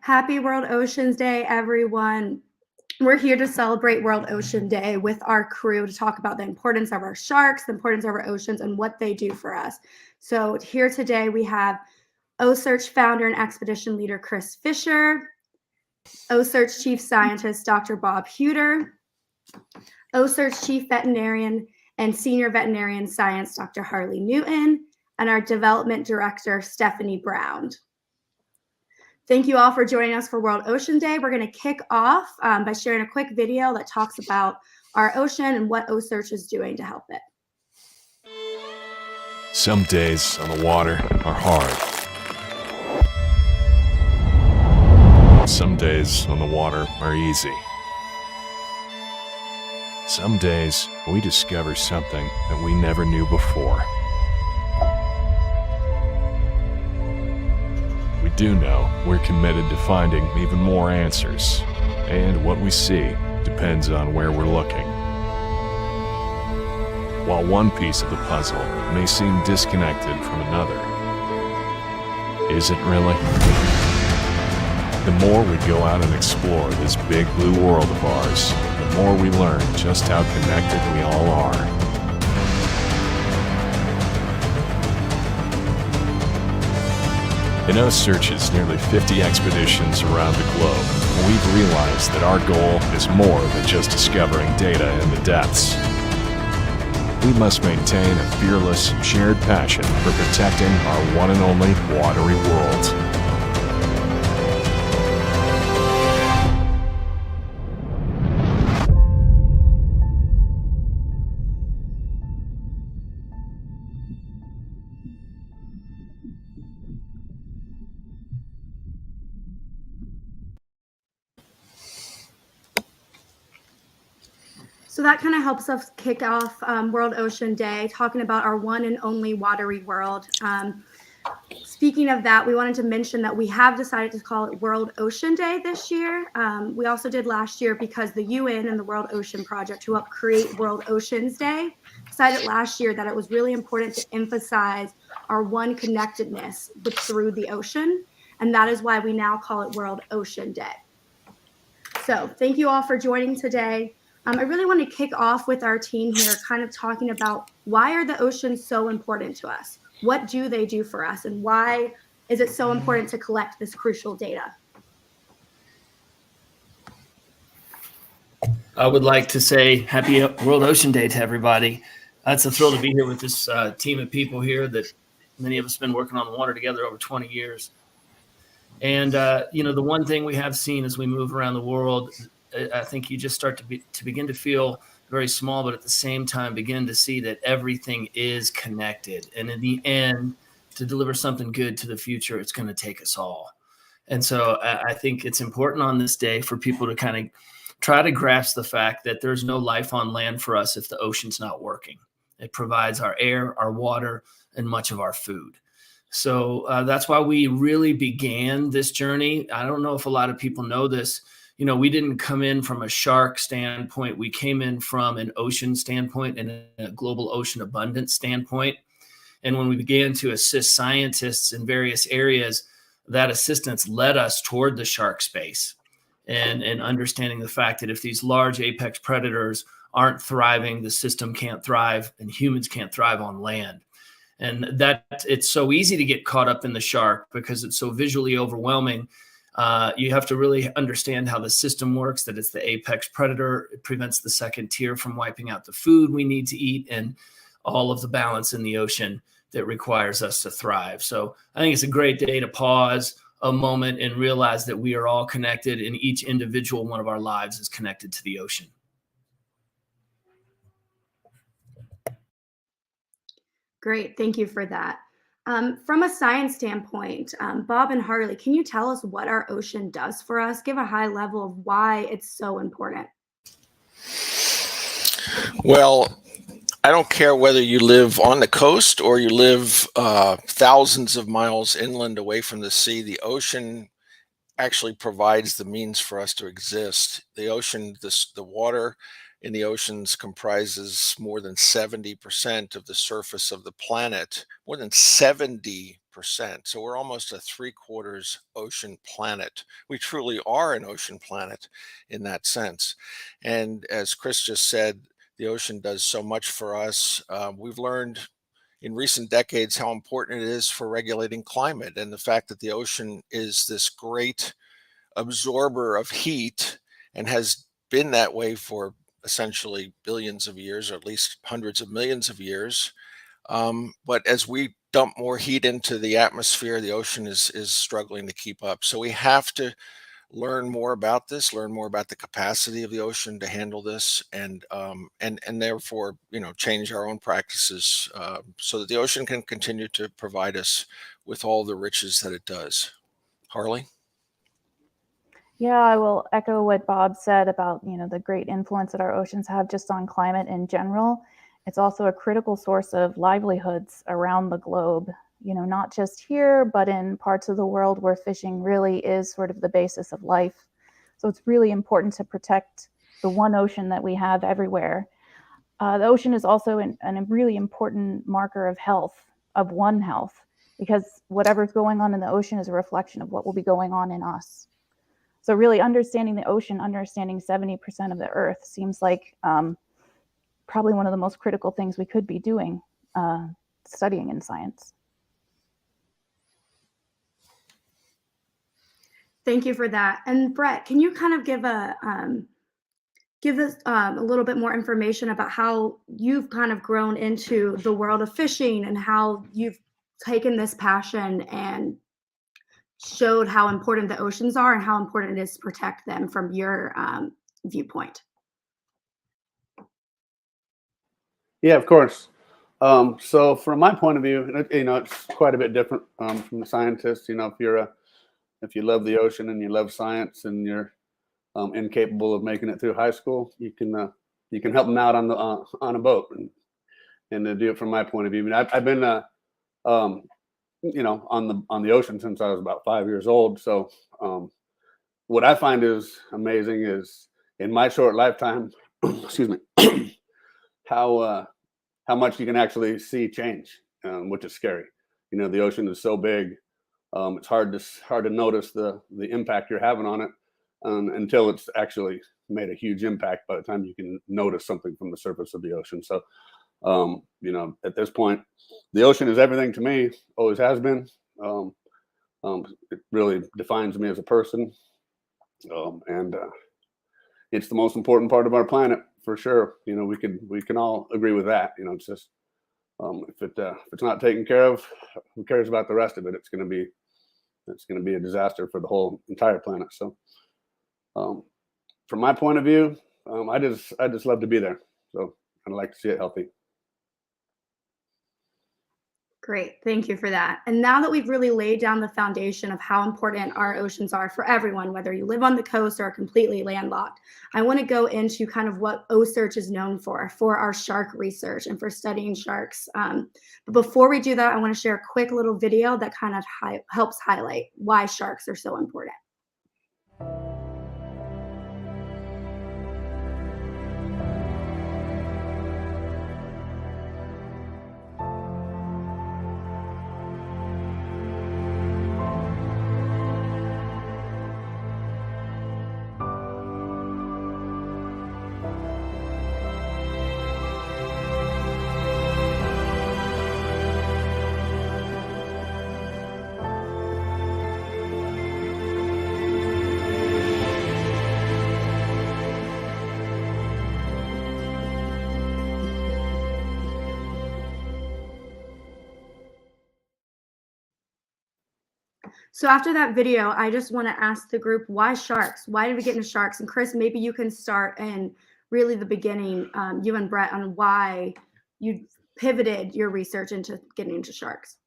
Happy World Oceans Day, everyone. We're here to celebrate World Ocean Day with our crew to talk about the importance of our sharks, the importance of our oceans, and what they do for us. So, here today we have OSearch founder and expedition leader Chris Fisher, OSearch chief scientist Dr. Bob Huter, OSearch chief veterinarian and senior veterinarian science Dr. Harley Newton, and our development director Stephanie Brown. Thank you all for joining us for World Ocean Day. We're going to kick off by sharing a quick video that talks about our ocean and what OSearch is doing to help it. Some days on the water are hard. Some days on the water are easy. Some days we discover something that we never knew before. We do know we're committed to finding even more answers, and what we see depends on where we're looking. While one piece of the puzzle may seem disconnected from another, is it really? The more we go out and explore this big blue world of ours, the more we learn just how connected we all are. In OSearch's nearly 50 expeditions around the globe, we've realized that our goal is more than just discovering data in the depths. We must maintain a fearless, shared passion for protecting our one and only watery world. So that kind of helps us kick off World Ocean Day, talking about our one and only watery world. Speaking of that, we wanted to mention that we have decided to call it World Ocean Day this year. We also did last year because the UN and the World Ocean Project, who helped create World Oceans Day, decided last year that it was really important to emphasize our one connectedness through the ocean. And that is why we now call it World Ocean Day. So thank you all for joining today. I really want to kick off with our team here, kind of talking about why are the oceans so important to us? What do they do for us? And why is it so important to collect this crucial data? I would like to say happy World Ocean Day to everybody. It's a thrill to be here with this team of people here that many of us have been working on the water together over 20 years. And, the one thing we have seen as we move around the world, I think you just start to begin to feel very small, but at the same time begin to see that everything is connected. And in the end, to deliver something good to the future, it's going to take us all. And so I think it's important on this day for people to kind of try to grasp the fact that there's no life on land for us if the ocean's not working. It provides our air, our water, and much of our food. So that's why we really began this journey. I don't know if a lot of people know this. We didn't come in from a shark standpoint. We came in from an ocean standpoint and a global ocean abundance standpoint. And when we began to assist scientists in various areas, that assistance led us toward the shark space and understanding the fact that if these large apex predators aren't thriving, the system can't thrive and humans can't thrive on land. And that it's so easy to get caught up in the shark because it's so visually overwhelming. You have to really understand how the system works, that it's the apex predator. It prevents the second tier from wiping out the food we need to eat and all of the balance in the ocean that requires us to thrive. So I think it's a great day to pause a moment and realize that we are all connected and each individual one of our lives is connected to the ocean. Great. Thank you for that. From a science standpoint, Bob and Harley, can you tell us what our ocean does for us? Give a high level of why it's so important. Well, I don't care whether you live on the coast or you live thousands of miles inland away from the sea. The ocean actually provides the means for us to exist. The ocean, the water in the oceans comprises more than 70% of the surface of the planet, more than 70%. So we're almost a 3/4 ocean planet. We truly are an ocean planet in that sense. And as Chris just said, the ocean does so much for us. We've learned in recent decades how important it is for regulating climate, and the fact that the ocean is this great absorber of heat and has been that way for essentially billions of years, or at least hundreds of millions of years. But as we dump more heat into the atmosphere, the ocean is struggling to keep up. So we have to learn more about this, learn more about the capacity of the ocean to handle this, and therefore, change our own practices so that the ocean can continue to provide us with all the riches that it does. Harley? Yeah, I will echo what Bob said about, the great influence that our oceans have just on climate in general. It's also a critical source of livelihoods around the globe, not just here, but in parts of the world where fishing really is sort of the basis of life. So it's really important to protect the one ocean that we have everywhere. The ocean is also a really important marker of health, of one health, because whatever's going on in the ocean is a reflection of what will be going on in us. So really understanding the ocean, understanding 70% of the earth seems like probably one of the most critical things we could be doing, studying in science. Thank you for that. And Brett, can you kind of give us a little bit more information about how you've kind of grown into the world of fishing and how you've taken this passion and showed how important the oceans are and how important it is to protect them from your viewpoint? Yeah, of course. So from my point of view, it's quite a bit different from the scientists. If you love the ocean and you love science and you're incapable of making it through high school, you can help them out on a boat and to do it from my point of view. I mean, I've been on the ocean since I was about 5 years old. So what I find is amazing is in my short lifetime, excuse me, how much you can actually see change, which is scary. The ocean is so big. It's hard to notice the impact you're having on it until it's actually made a huge impact by the time you can notice something from the surface of the ocean. So, at this point, the ocean is everything to me, always has been. It really defines me as a person. And it's the most important part of our planet for sure. We can all agree with that. It's just, if it's not taken care of, who cares about the rest of it? It's going to be a disaster for the whole entire planet. So, from my point of view, I just love to be there. So I'd like to see it healthy. Great. Thank you for that. And now that we've really laid down the foundation of how important our oceans are for everyone, whether you live on the coast or are completely landlocked, I want to go into kind of what OSearch is known for our shark research and for studying sharks. But before we do that, I want to share a quick little video that kind of helps highlight why sharks are so important. So after that video, I just want to ask the group, why sharks? Why did we get into sharks? And Chris, maybe you can start in really the beginning, you and Brett, on why you pivoted your research into getting into sharks.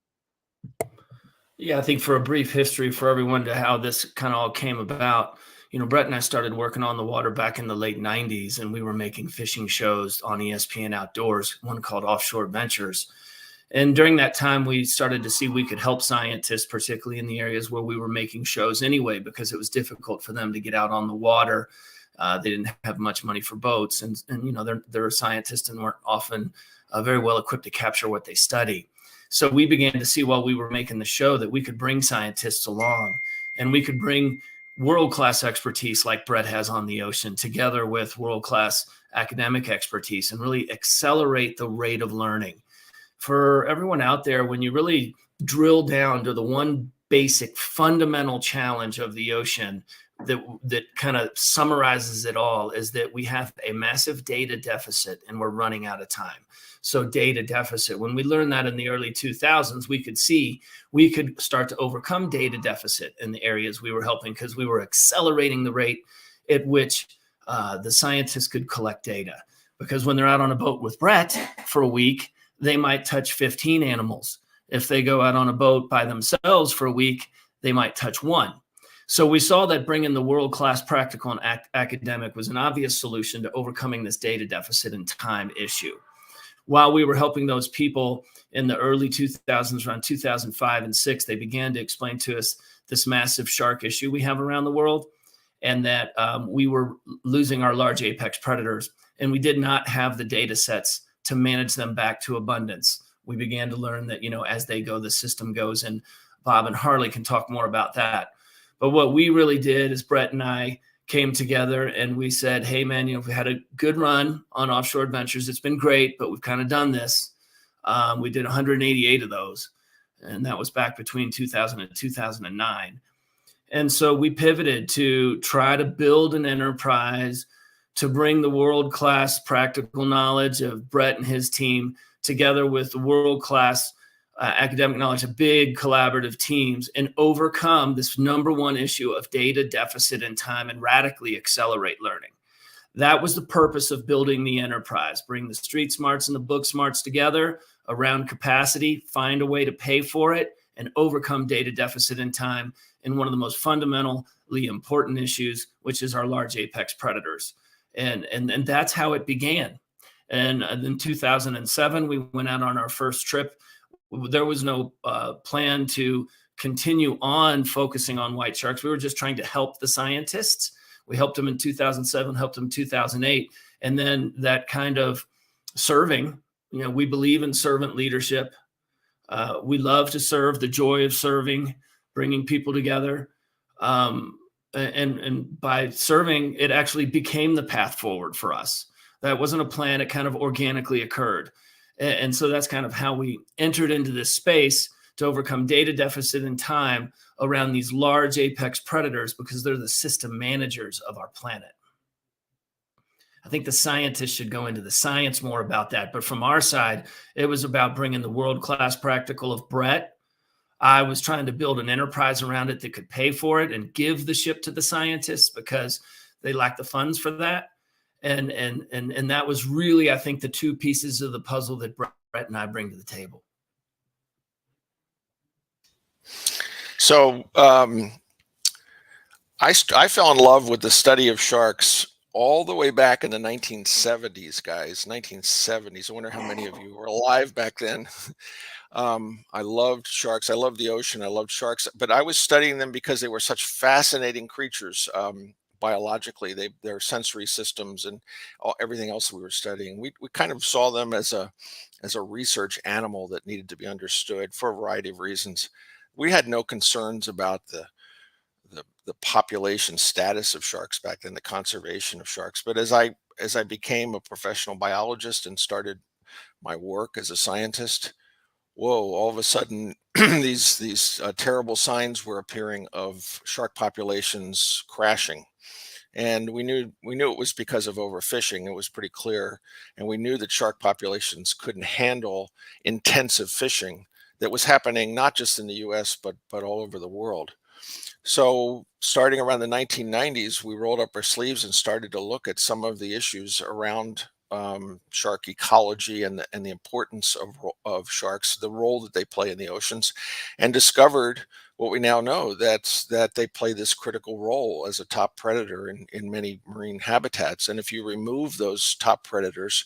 Yeah, I think for a brief history for everyone to how this kind of all came about, Brett and I started working on the water back in the late 90s, and we were making fishing shows on ESPN Outdoors, one called Offshore Adventures. And during that time, we started to see we could help scientists, particularly in the areas where we were making shows anyway, because it was difficult for them to get out on the water. They didn't have much money for boats, and they're scientists and weren't often very well equipped to capture what they study. So we began to see while we were making the show that we could bring scientists along, and we could bring world-class expertise like Brett has on the ocean together with world-class academic expertise and really accelerate the rate of learning. For everyone out there, when you really drill down to the one basic fundamental challenge of the ocean that kind of summarizes it all, is that we have a massive data deficit and we're running out of time. So data deficit, when we learned that in the early 2000s, we could see we could start to overcome data deficit in the areas we were helping, because we were accelerating the rate at which the scientists could collect data. Because when they're out on a boat with Brett for a week, they might touch 15 animals. If they go out on a boat by themselves for a week, they might touch one. So we saw that bringing the world-class practical and academic was an obvious solution to overcoming this data deficit and time issue. While we were helping those people in the early 2000s, around 2005 and 6, they began to explain to us this massive shark issue we have around the world, and that we were losing our large apex predators, and we did not have the data sets to manage them back to abundance. We began to learn that, as they go, the system goes, and Bob and Harley can talk more about that. But what we really did is Brett and I came together and we said, hey, man, we had a good run on offshore adventures. It's been great, but we've kind of done this. We did 188 of those, and that was back between 2000 and 2009. And so we pivoted to try to build an enterprise to bring the world-class practical knowledge of Brett and his team together with the world-class academic knowledge of big collaborative teams, and overcome this number one issue of data deficit and time, and radically accelerate learning. That was the purpose of building the enterprise: bring the street smarts and the book smarts together around capacity, find a way to pay for it, and overcome data deficit and time in one of the most fundamentally important issues, which is our large apex predators. And that's how it began. And in 2007, we went out on our first trip. There was no plan to continue on focusing on white sharks. We were just trying to help the scientists. We helped them in 2007, helped them in 2008. And then that kind of serving, we believe in servant leadership. We love to serve, the joy of serving, bringing people together. And by serving, it actually became the path forward for us. That wasn't a plan. It kind of organically occurred. And so that's kind of how we entered into this space to overcome data deficit and time around these large apex predators, because they're the system managers of our planet. I think the scientists should go into the science more about that. But from our side, it was about bringing the world-class practical of Brett. I was trying to build an enterprise around it that could pay for it and give the ship to the scientists, because they lack the funds for that. And that was really, I think, the two pieces of the puzzle that Brett and I bring to the table. So I fell in love with the study of sharks all the way back in the 1970s, guys. 1970s. I wonder how many of you were alive back then. I loved sharks. I loved the ocean. I loved sharks. But I was studying them because they were such fascinating creatures. Biologically, their sensory systems and everything else we were studying. We kind of saw them as a research animal that needed to be understood for a variety of reasons. We had no concerns about the population status of sharks back then, the conservation of sharks. But as I became a professional biologist and started my work as a scientist, whoa, all of a sudden these terrible signs were appearing of shark populations crashing. And we knew it was because of overfishing. It was pretty clear. And we knew that shark populations couldn't handle intensive fishing that was happening not just in the US, but all over the world. So starting around the 1990s, we rolled up our sleeves and started to look at some of the issues around shark ecology and the importance of sharks, the role that they play in the oceans, and discovered what we now know, that they play this critical role as a top predator in many marine habitats. And if you remove those top predators,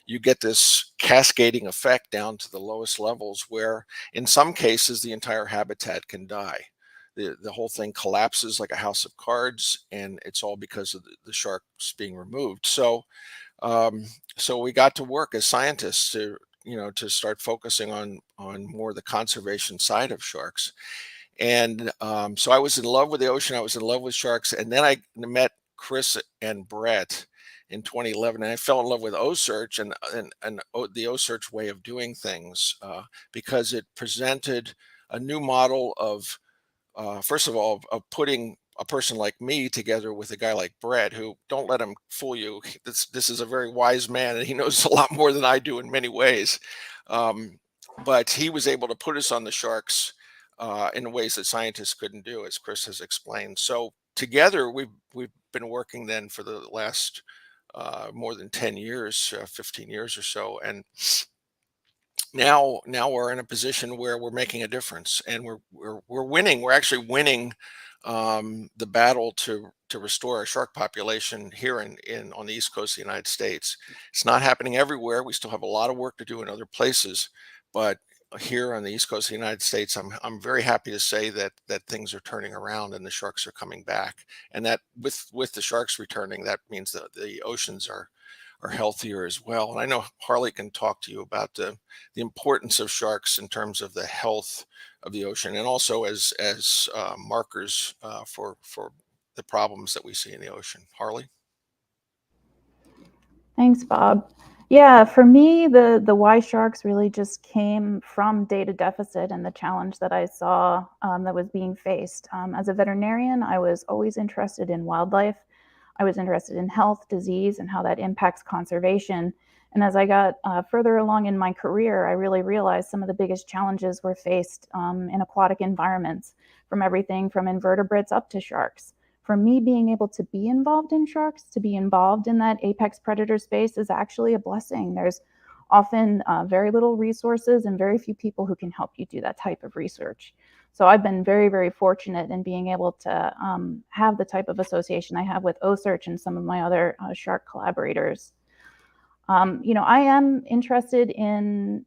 you get this cascading effect down to the lowest levels, where in some cases the entire habitat can die. The whole thing collapses like a house of cards, and it's all because of the sharks being removed. So we got to work as scientists to to start focusing on more the conservation side of sharks. And so I was in love with the ocean. I was in love with sharks. And then I met Chris and Brett in 2011, and I fell in love with OSearch and the OSearch way of doing things because it presented a new model of, first of all, of putting a person like me together with a guy like Brett, who, don't let him fool you. This is a very wise man, and he knows a lot more than I do in many ways. But he was able to put us on the sharks in ways that scientists couldn't do, as Chris has explained. So together, we've been working then for the last more than 10 years, 15 years or so, and now we're in a position where we're making a difference, and we're winning. We're actually winning the battle to restore our shark population here in on the East Coast of the United States. It's not happening everywhere. We still have a lot of work to do in other places, but here on the East Coast of the United States, I'm very happy to say that things are turning around and the sharks are coming back, and that with the sharks returning, that means that the oceans are healthier as well. And I know Harley can talk to you about the importance of sharks in terms of the health of the ocean, and also as markers for the problems that we see in the ocean. Harley? Thanks, Bob. Yeah, for me, the why sharks really just came from data deficit and the challenge that I saw that was being faced. As a veterinarian, I was always interested in wildlife. I was interested in health, disease, and how that impacts conservation. And as I got further along in my career, I really realized some of the biggest challenges were faced in aquatic environments, from everything from invertebrates up to sharks. For me, being able to be involved in sharks, to be involved in that apex predator space is actually a blessing. There's often very little resources and very few people who can help you do that type of research. So I've been very, very fortunate in being able to have the type of association I have with OSearch and some of my other shark collaborators. I am interested in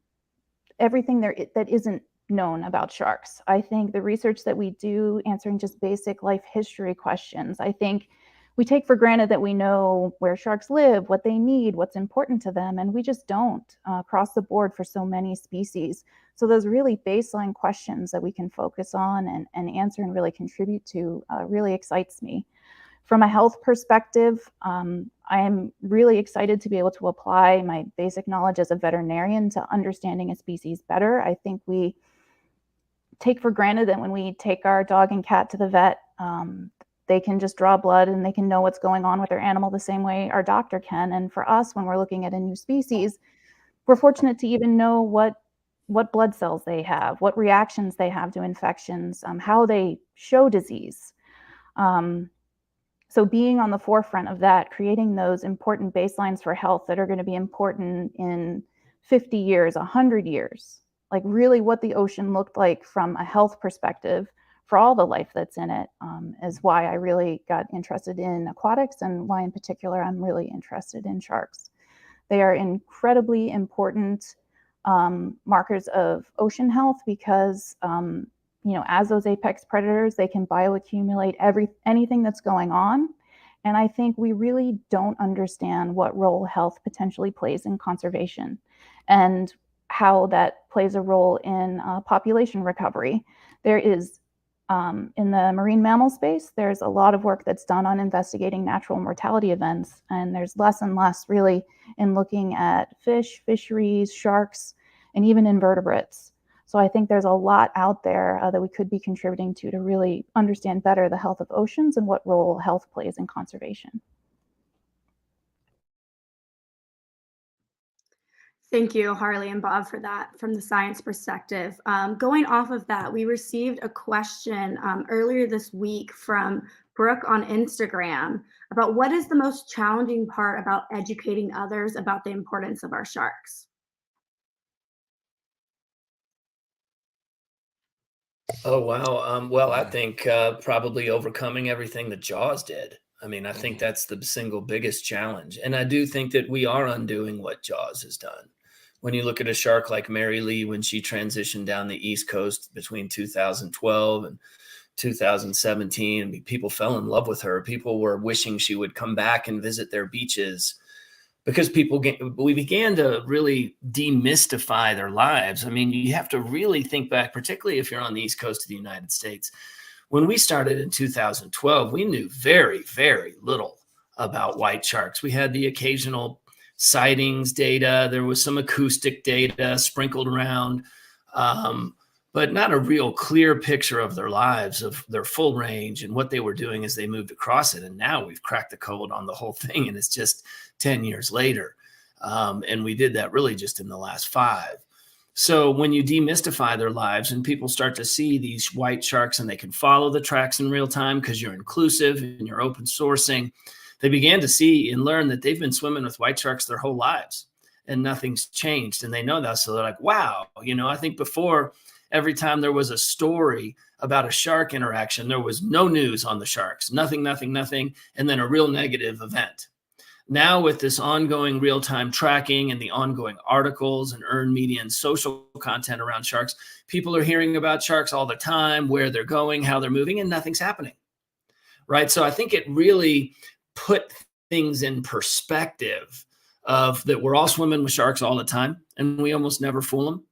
everything that isn't known about sharks. I think the research that we do answering just basic life history questions, I think we take for granted that we know where sharks live, what they need, what's important to them, and we just don't across the board for so many species. So those really baseline questions that we can focus on and answer and really contribute to really excites me. From a health perspective, I am really excited to be able to apply my basic knowledge as a veterinarian to understanding a species better. I think we take for granted that when we take our dog and cat to the vet, they can just draw blood and they can know what's going on with their animal the same way our doctor can. And for us, when we're looking at a new species, we're fortunate to even know what blood cells they have, what reactions they have to infections, how they show disease. So being on the forefront of that, creating those important baselines for health that are going to be important in 50 years, 100 years, like really what the ocean looked like from a health perspective for all the life that's in it, is why I really got interested in aquatics, and why in particular I'm really interested in sharks. They are incredibly important markers of ocean health because as those apex predators, they can bioaccumulate anything that's going on. And I think we really don't understand what role health potentially plays in conservation and how that plays a role in population recovery. There is, in the marine mammal space, there's a lot of work that's done on investigating natural mortality events. And there's less and less really in looking at fish, fisheries, sharks, and even invertebrates. So I think there's a lot out there that we could be contributing to really understand better the health of oceans and what role health plays in conservation. Thank you, Harley and Bob, for that from the science perspective. Going off of that, we received a question earlier this week from Brooke on Instagram about what is the most challenging part about educating others about the importance of our sharks. Oh, wow. Well, I think probably overcoming everything that Jaws did. I mean, I think that's the single biggest challenge. And I do think that we are undoing what Jaws has done. When you look at a shark like Mary Lee, when she transitioned down the East Coast between 2012 and 2017, people fell in love with her. People were wishing she would come back and visit their beaches. because we began to really demystify their lives. I mean, you have to really think back, particularly if you're on the East Coast of the United States. When we started in 2012, we knew very, very little about white sharks. We had the occasional sightings data. There was some acoustic data sprinkled around, but not a real clear picture of their lives, of their full range and what they were doing as they moved across it. And now we've cracked the code on the whole thing, and it's just 10 years later. And we did that really just in the last 5. So when you demystify their lives and people start to see these white sharks and they can follow the tracks in real time because you're inclusive and you're open sourcing, they began to see and learn that they've been swimming with white sharks their whole lives and nothing's changed. And they know that. So they're like, wow, I think before, every time there was a story about a shark interaction, there was no news on the sharks, nothing, and then a real negative event. Now with this ongoing real-time tracking and the ongoing articles and earned media and social content around sharks, people are hearing about sharks all the time, where they're going, how they're moving, and nothing's happening, right? So I think it really put things in perspective of that we're all swimming with sharks all the time, and we almost never fool them.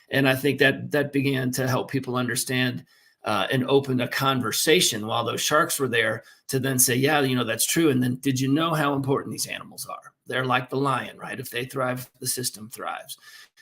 And I think that began to help people understand and open a conversation while those sharks were there to then say, yeah, that's true. And then did you know how important these animals are? They're like the lion, right? If they thrive, the system thrives.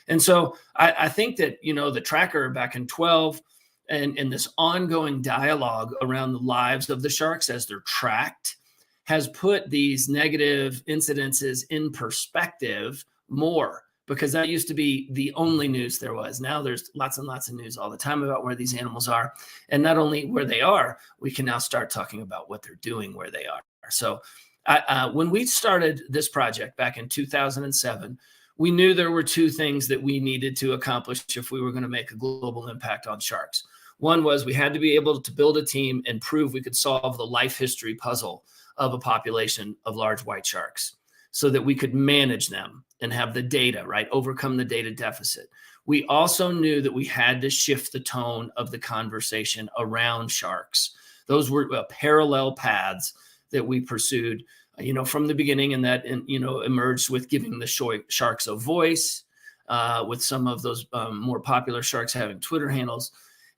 And so I think that, the tracker back in 12 and this ongoing dialogue around the lives of the sharks as they're tracked has put these negative incidences in perspective more, because that used to be the only news there was. Now there's lots and lots of news all the time about where these animals are. And not only where they are, we can now start talking about what they're doing where they are. So when we started this project back in 2007, we knew there were 2 things that we needed to accomplish if we were going to make a global impact on sharks. One was we had to be able to build a team and prove we could solve the life history puzzle of a population of large white sharks so that we could manage them and have the data, right? Overcome the data deficit. We also knew that we had to shift the tone of the conversation around sharks. Those were parallel paths that we pursued, from the beginning, and that, emerged with giving the sharks a voice, with some of those more popular sharks having Twitter handles.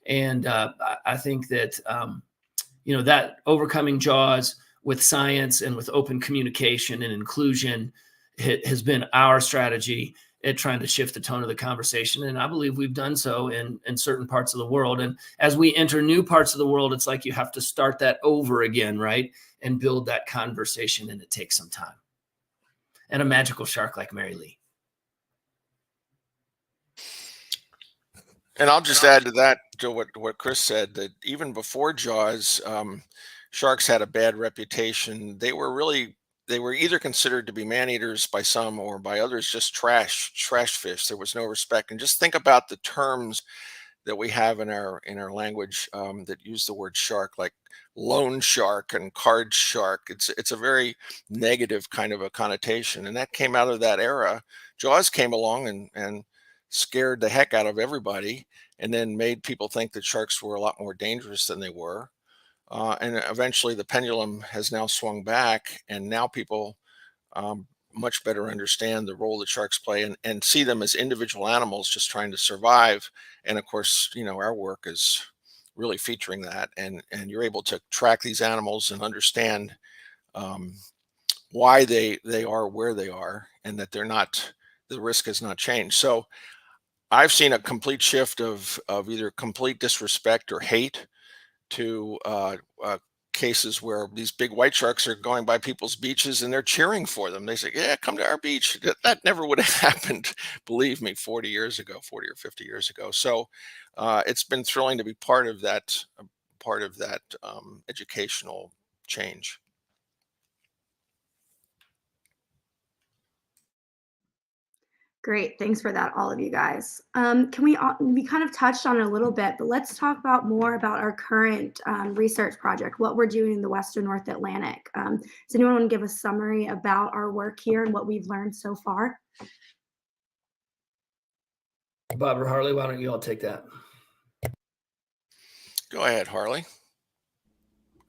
And I think that, that overcoming Jaws with science and with open communication and inclusion has been our strategy at trying to shift the tone of the conversation. And I believe we've done so in certain parts of the world. And as we enter new parts of the world, it's like you have to start that over again, right? And build that conversation, and it takes some time. And a magical shark like Mary Lee. And I'll just add to that, to what Chris said, that even before Jaws, sharks had a bad reputation. They were either considered to be man-eaters by some, or by others just trash fish. There was no respect. And just think about the terms that we have in our language that use the word shark, like loan shark and card shark. It's a very negative kind of a connotation, and that came out of that era. Jaws came along and scared the heck out of everybody, and then made people think that sharks were a lot more dangerous than they were. And eventually the pendulum has now swung back, and now people much better understand the role that sharks play, and see them as individual animals just trying to survive. And of course, our work is really featuring that, and you're able to track these animals and understand why they are where they are, and that the risk has not changed. So I've seen a complete shift of either complete disrespect or hate to cases where these big white sharks are going by people's beaches and they're cheering for them. They say, yeah, come to our beach. That never would have happened, believe me, 40 or 50 years ago. So it's been thrilling to be part of that educational change. Great. Thanks for that, all of you guys. We kind of touched on it a little bit, but let's talk more about our current research project, what we're doing in the Western North Atlantic. Does anyone want to give a summary about our work here and what we've learned so far? Bob or Harley, why don't you all take that? Go ahead, Harley.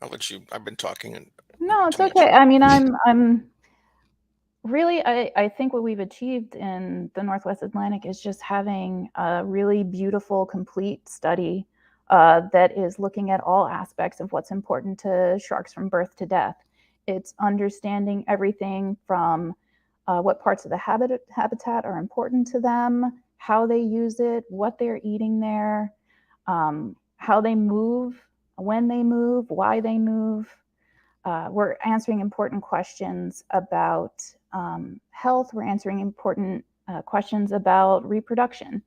I'll let you. I've been talking. No, it's okay. I mean, Really, I think what we've achieved in the Northwest Atlantic is just having a really beautiful, complete study that is looking at all aspects of what's important to sharks from birth to death. It's understanding everything from what parts of the habitat are important to them, how they use it, what they're eating there, how they move, when they move, why they move. We're answering important questions about health. We're answering important questions about reproduction.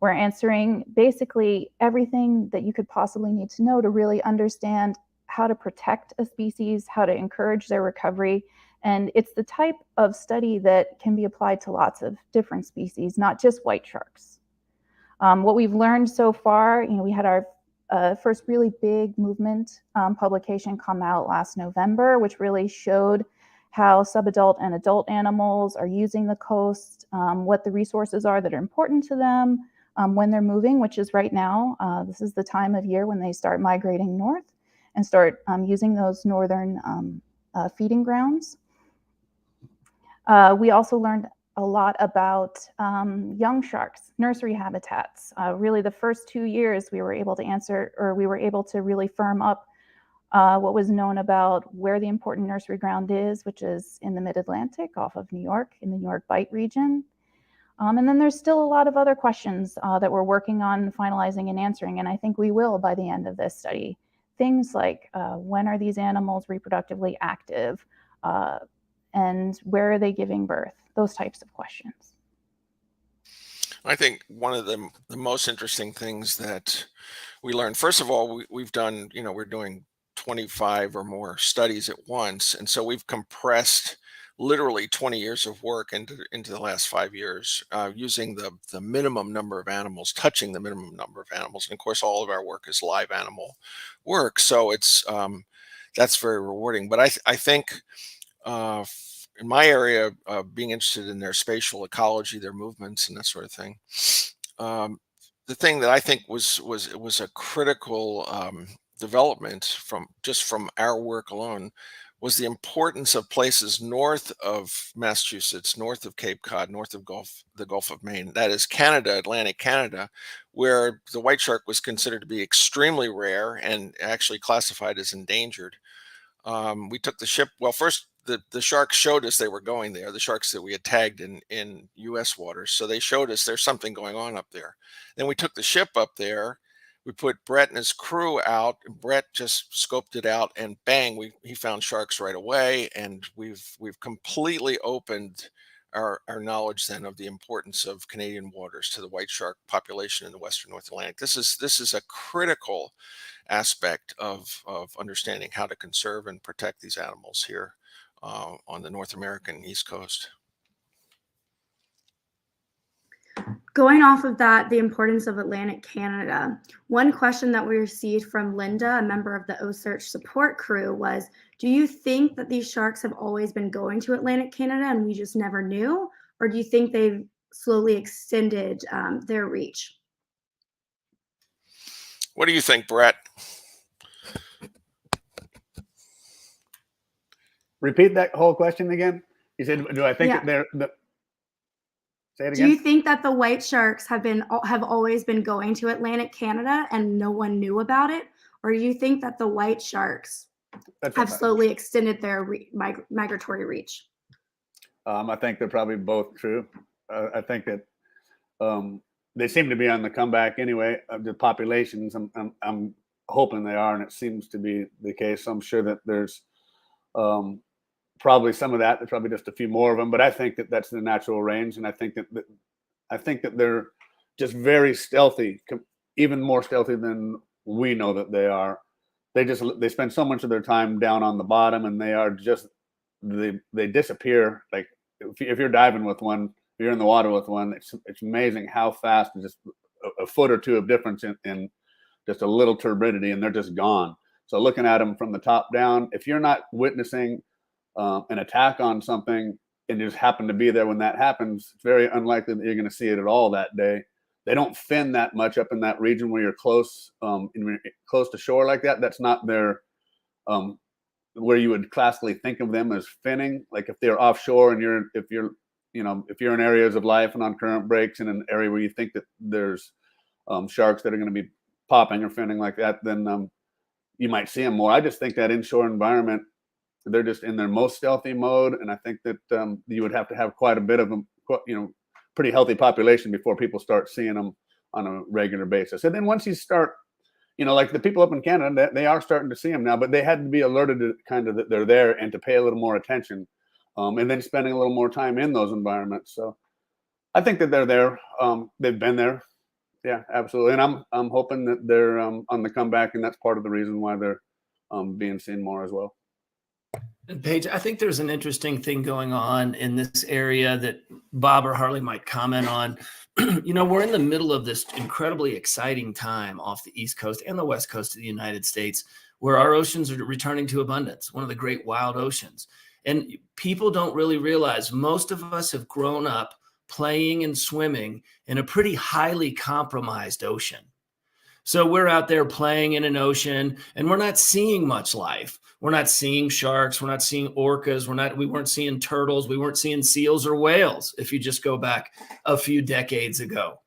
We're answering basically everything that you could possibly need to know to really understand how to protect a species, how to encourage their recovery. And it's the type of study that can be applied to lots of different species, not just white sharks. What we've learned so far, we had our first really big movement publication come out last November, which really showed how subadult and adult animals are using the coast, what the resources are that are important to them when they're moving, which is right now. This is the time of year when they start migrating north and start using those northern feeding grounds. We also learned a lot about young sharks, nursery habitats. Really, the first 2 years we were able to answer, or we were able to really firm up what was known about where the important nursery ground is, which is in the mid-Atlantic off of New York, in the New York Bight region. And then there's still a lot of other questions that we're working on finalizing and answering, and I think we will by the end of this study. Things like when are these animals reproductively active? And where are they giving birth? Those types of questions. I think one of the most interesting things that we learned, first of all, we've done, we're doing 25 or more studies at once. And so we've compressed literally 20 years of work into the last 5 years, using the minimum number of animals, touching the minimum number of animals. And of course, all of our work is live animal work. So it's, that's very rewarding. But I think, in my area, being interested in their spatial ecology, their movements, and that sort of thing, the thing that I think was a critical development from our work alone was the importance of places north of Massachusetts, north of Cape Cod, north of the Gulf of Maine. That is Canada, Atlantic Canada, where the white shark was considered to be extremely rare and actually classified as endangered. We took the ship. Well, first, the sharks showed us they were going there, the sharks that we had tagged in U.S. waters. So they showed us there's something going on up there. Then we took the ship up there. We put Brett and his crew out. And Brett just scoped it out, and bang, he found sharks right away. And we've completely opened our knowledge then of the importance of Canadian waters to the white shark population in the Western North Atlantic. This is a critical aspect of understanding how to conserve and protect these animals here on the North American East Coast. Going off of that, the importance of Atlantic Canada, one question that we received from Linda, a member of the OSearch support crew, was, do you think that these sharks have always been going to Atlantic Canada and we just never knew? Or do you think they've slowly extended their reach? What do you think, Brett? Repeat that whole question again. You said, do I think that they're say it again? Do you think that the white sharks have always been going to Atlantic Canada and no one knew about it? Or do you think that the white sharks have slowly extended their migratory reach? I think they're probably both true. I think that they seem to be on the comeback anyway. The populations, I'm hoping they are, and it seems to be the case. So I'm sure that there's probably some of that. There's probably just a few more of them, but I think that that's the natural range, and I think that they're just very stealthy, even more stealthy than we know that they are. They spend so much of their time down on the bottom, and they disappear. Like if you're diving with one, if you're in the water with one, it's amazing how fast, just a foot or two of difference in just a little turbidity, and they're just gone. So looking at them from the top down, if you're not witnessing an attack on something and you just happen to be there when that happens, it's very unlikely that you're going to see it at all that day. They don't fin that much up in that region where you're close to shore like that. That's not their where you would classically think of them as finning. Like if they're offshore and if you're in areas of life and on current breaks in an area where you think that there's sharks that are going to be popping or finning like that, then you might see them more. I just think that inshore environment, they're just in their most stealthy mode, and I think that you would have to have quite a bit of them, pretty healthy population before people start seeing them on a regular basis. And then once you start, like the people up in Canada, they are starting to see them now, but they had to be alerted to kind of that they're there and to pay a little more attention, and then spending a little more time in those environments. So I think that they're there. They've been there. Yeah, absolutely. And I'm hoping that they're on the comeback, and that's part of the reason why they're being seen more as well. And Paige, I think there's an interesting thing going on in this area that Bob or Harley might comment on. We're in the middle of this incredibly exciting time off the East Coast and the West Coast of the United States, where our oceans are returning to abundance, one of the great wild oceans. And people don't really realize most of us have grown up playing and swimming in a pretty highly compromised ocean. So we're out there playing in an ocean and we're not seeing much life. We're not seeing sharks. We're not seeing orcas. We weren't seeing turtles. We weren't seeing seals or whales if you just go back a few decades ago.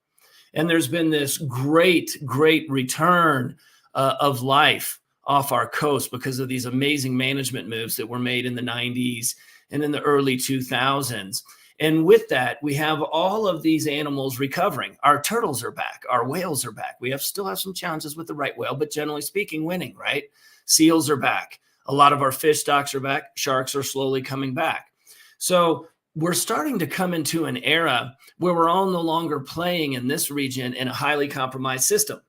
And there's been this great, great return of life off our coast because of these amazing management moves that were made in the 90s and in the early 2000s. And with that, we have all of these animals recovering. Our turtles are back. Our whales are back. We still have some challenges with the right whale, but generally speaking, winning, right? Seals are back. A lot of our fish stocks are back. Sharks are slowly coming back. So we're starting to come into an era where we're all no longer playing in this region in a highly compromised system,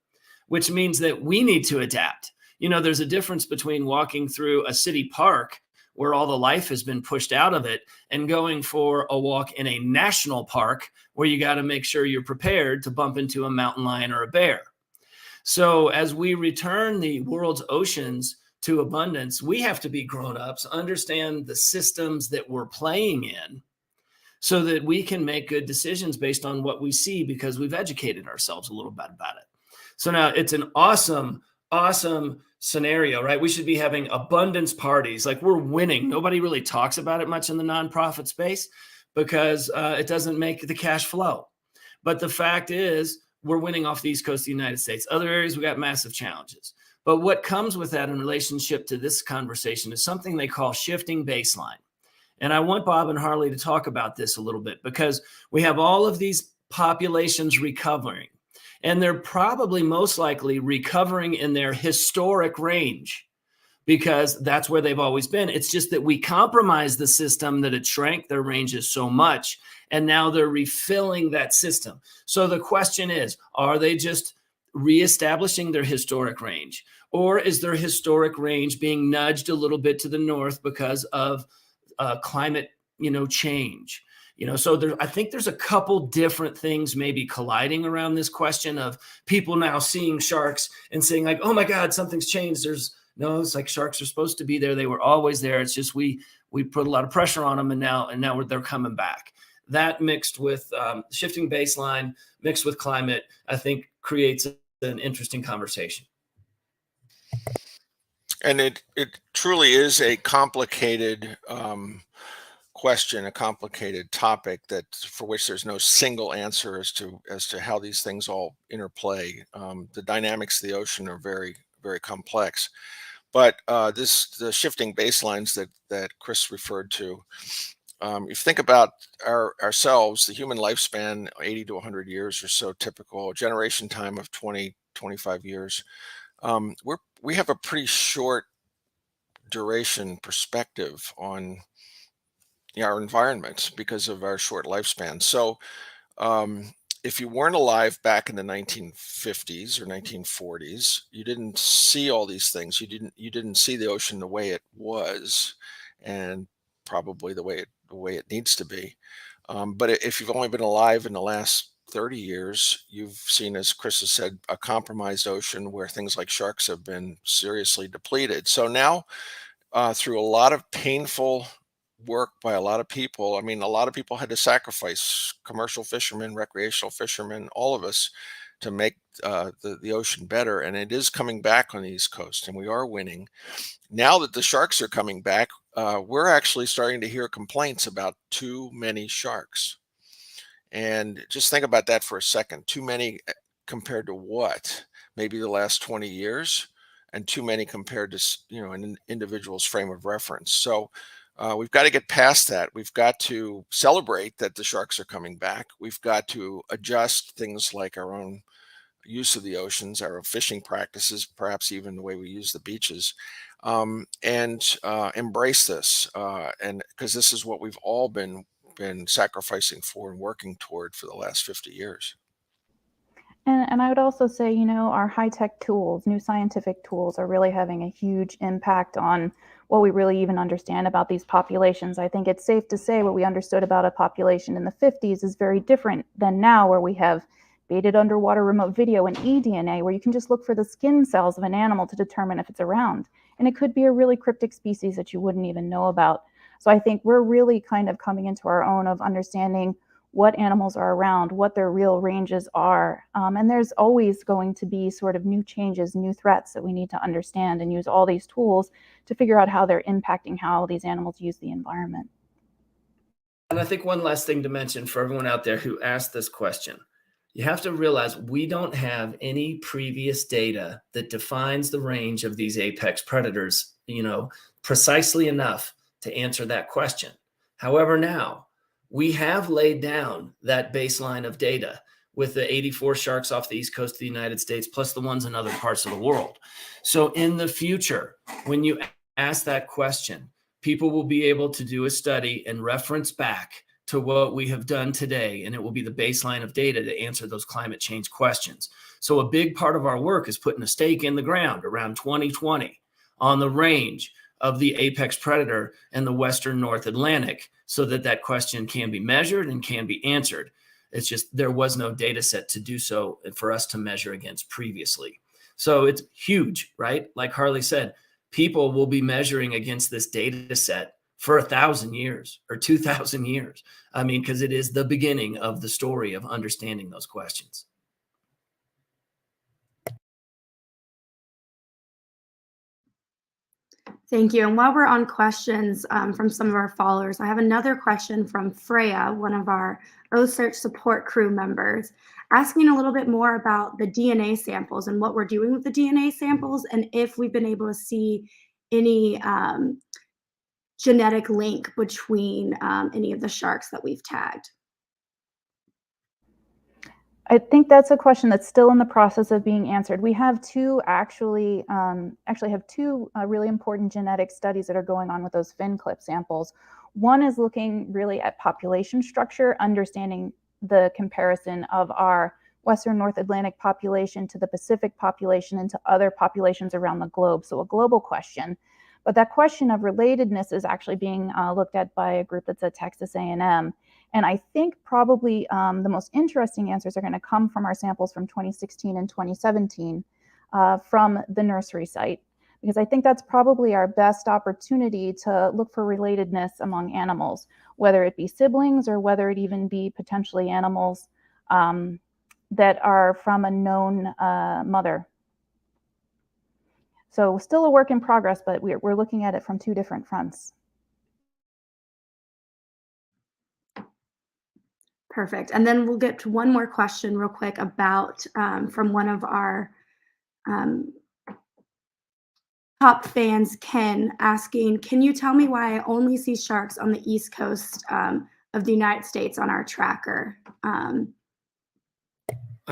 which means that we need to adapt. There's a difference between walking through a city park where all the life has been pushed out of it and going for a walk in a national park where you got to make sure you're prepared to bump into a mountain lion or a bear. So as we return the world's oceans to abundance, we have to be grown-ups, understand the systems that we're playing in so that we can make good decisions based on what we see because we've educated ourselves a little bit about it. So now it's an awesome scenario, right? We should be having abundance parties. Like we're winning. Nobody really talks about it much in the nonprofit space because it doesn't make the cash flow. But the fact is we're winning off the East Coast of the United States. Other areas, we got massive challenges. But what comes with that in relationship to this conversation is something they call shifting baseline. And I want Bob and Harley to talk about this a little bit because we have all of these populations recovering. And they're probably most likely recovering in their historic range because that's where they've always been. It's just that we compromised the system that it shrank their ranges so much. And now they're refilling that system. So the question is, are they just reestablishing their historic range? Or is their historic range being nudged a little bit to the north because of climate, change? So I think there's a couple different things maybe colliding around this question of people now seeing sharks and saying like, oh my God, something's changed. It's like sharks are supposed to be there. They were always there. It's just we put a lot of pressure on them and now they're coming back. That mixed with shifting baseline, mixed with climate, I think creates an interesting conversation. And it truly is a complicated question, a complicated topic for which there's no single answer as to how these things all interplay. The dynamics of the ocean are very, very complex. But the shifting baselines that Chris referred to, if you think about ourselves, the human lifespan, 80 to 100 years or so typical, generation time of 20, 25 years, we have a pretty short duration perspective on our environment because of our short lifespan. So if you weren't alive back in the 1950s or 1940s, you didn't see all these things. You didn't see the ocean the way it was, and probably the way it needs to be. But if you've only been alive in the last 30 years, you've seen, as Chris has said, a compromised ocean where things like sharks have been seriously depleted. So now, through a lot of painful work by a lot of people, a lot of people had to sacrifice, commercial fishermen, recreational fishermen, all of us to make the ocean better, and it is coming back on the East Coast, and we are winning. Now that the sharks are coming back, we're actually starting to hear complaints about too many sharks. And just think about that for a second. Too many compared to what? Maybe the last 20 years, and too many compared to, an individual's frame of reference. So we've got to get past that. We've got to celebrate that the sharks are coming back. We've got to adjust things like our own use of the oceans, our fishing practices, perhaps even the way we use the beaches, and embrace this. And because this is what we've all been sacrificing for and working toward for the last 50 years. And I would also say, our high-tech tools, new scientific tools are really having a huge impact on what we really even understand about these populations. I think it's safe to say what we understood about a population in the 50s is very different than now, where we have baited underwater remote video and eDNA, where you can just look for the skin cells of an animal to determine if it's around. And it could be a really cryptic species that you wouldn't even know about. So I think we're really kind of coming into our own of understanding what animals are around, what their real ranges are. And there's always going to be sort of new changes, new threats that we need to understand and use all these tools to figure out how they're impacting how these animals use the environment. And I think one last thing to mention for everyone out there who asked this question, you have to realize we don't have any previous data that defines the range of these apex predators, precisely enough to answer that question. However, now we have laid down that baseline of data with the 84 sharks off the East Coast of the United States, plus the ones in other parts of the world. So in the future, when you ask that question, people will be able to do a study and reference back to what we have done today, and it will be the baseline of data to answer those climate change questions. So a big part of our work is putting a stake in the ground around 2020 on the range of the apex predator in the Western North Atlantic, so that that question can be measured and can be answered. It's just there was no data set to do so for us to measure against previously. So it's huge, right? Like Harley said, people will be measuring against this data set for 1,000 years or 2,000 years. I mean, because it is the beginning of the story of understanding those questions. Thank you. And while we're on questions from some of our followers, I have another question from Freya, one of our OSearch support crew members, asking a little bit more about the DNA samples and what we're doing with the DNA samples, and if we've been able to see any genetic link between any of the sharks that we've tagged. I think that's a question that's still in the process of being answered. We have two actually have two really important genetic studies that are going on with those fin clip samples. One is looking really at population structure, understanding the comparison of our Western North Atlantic population to the Pacific population and to other populations around the globe. So a global question. But that question of relatedness is actually being looked at by a group that's at Texas A&M. And I think probably the most interesting answers are going to come from our samples from 2016 and 2017 from the nursery site, because I think that's probably our best opportunity to look for relatedness among animals, whether it be siblings or whether it even be potentially animals that are from a known mother. So still a work in progress, but we're looking at it from two different fronts. Perfect. And then we'll get to one more question real quick about from one of our top fans, Ken, asking, can you tell me why I only see sharks on the East Coast of the United States on our tracker? I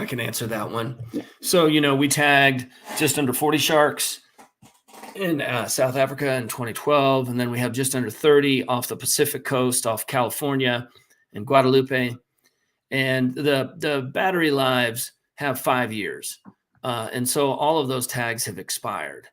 can answer that one. Yeah. So, we tagged just under 40 sharks in South Africa in 2012, and then we have just under 30 off the Pacific coast, off California and Guadalupe. And the battery lives have 5 years. And so all of those tags have expired.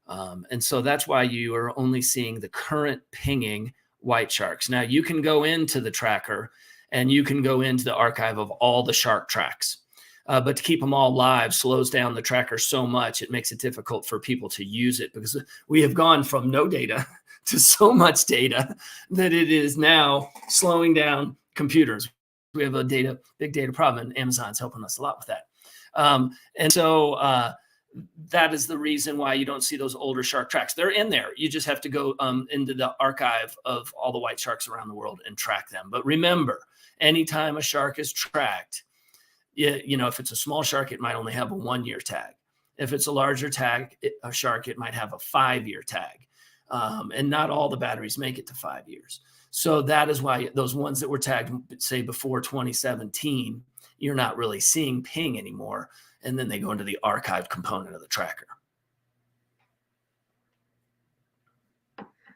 And so that's why you are only seeing the current pinging white sharks. Now you can go into the tracker and you can go into the archive of all the shark tracks. But to keep them all live slows down the tracker so much, it makes it difficult for people to use it, because we have gone from no data to so much data that it is now slowing down computers. We have a big data problem, and Amazon's helping us a lot with that. And so that is the reason why you don't see those older shark tracks. They're in there. You just have to go into the archive of all the white sharks around the world and track them. But remember, anytime a shark is tracked, you know, if it's a small shark, it might only have a 1-year tag. If it's a larger a shark, it might have a 5-year tag. And not all the batteries make it to 5 years. So that is why those ones that were tagged, say, before 2017, you're not really seeing ping anymore. And then they go into the archived component of the tracker.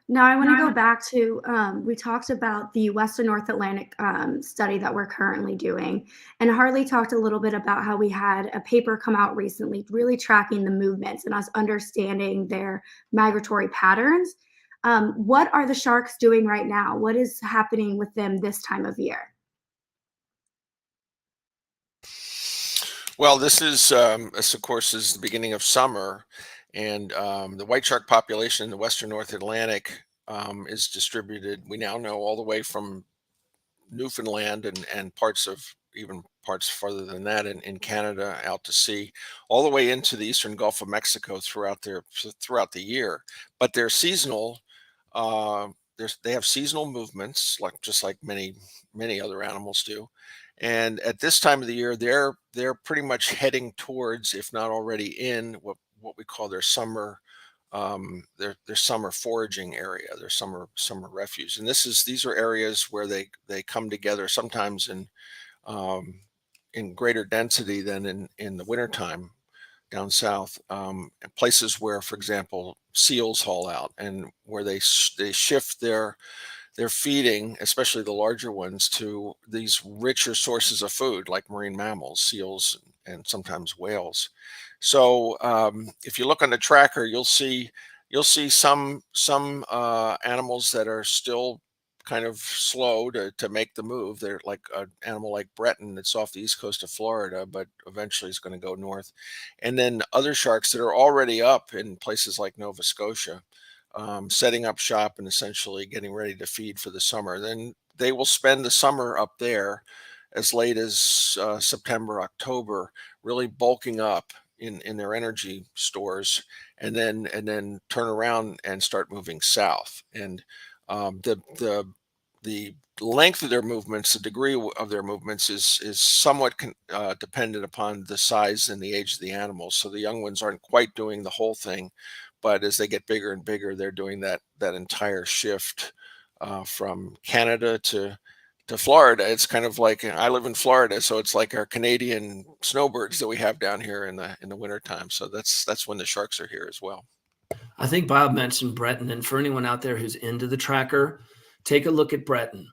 Now I want to go back to, we talked about the Western North Atlantic study that we're currently doing. And Harley talked a little bit about how we had a paper come out recently, really tracking the movements and us understanding their migratory patterns. What are the sharks doing right now? What is happening with them this time of year? Well, this of course, is the beginning of summer, and the white shark population in the Western North Atlantic is distributed, we now know, all the way from Newfoundland and even parts farther than that in Canada out to sea, all the way into the eastern Gulf of Mexico throughout the year. But they're seasonal. They have seasonal movements, just like many other animals do. And at this time of the year, they're pretty much heading towards, if not already in, what we call their summer summer foraging area, their summer refuge. And these are areas where they come together sometimes in greater density than in the wintertime down south, places where, for example, seals haul out, and where they shift their feeding, especially the larger ones, to these richer sources of food like marine mammals, seals, and sometimes whales. So if you look on the tracker, you'll see some animals that are still kind of slow to make the move. They're like an animal like Breton that's off the east coast of Florida, but eventually is going to go north. And then other sharks that are already up in places like Nova Scotia, setting up shop and essentially getting ready to feed for the summer. Then they will spend the summer up there as late as September, October, really bulking up in their energy stores, and then turn around and start moving south. And the length of their movements, the degree of their movements is somewhat dependent upon the size and the age of the animals. So the young ones aren't quite doing the whole thing, but as they get bigger and bigger, they're doing that entire shift from Canada to Florida. It's kind of like, I live in Florida, so it's like our Canadian snowbirds that we have down here in the wintertime. So that's when the sharks are here as well. I think Bob mentioned Breton, and for anyone out there who's into the tracker, take a look at Breton.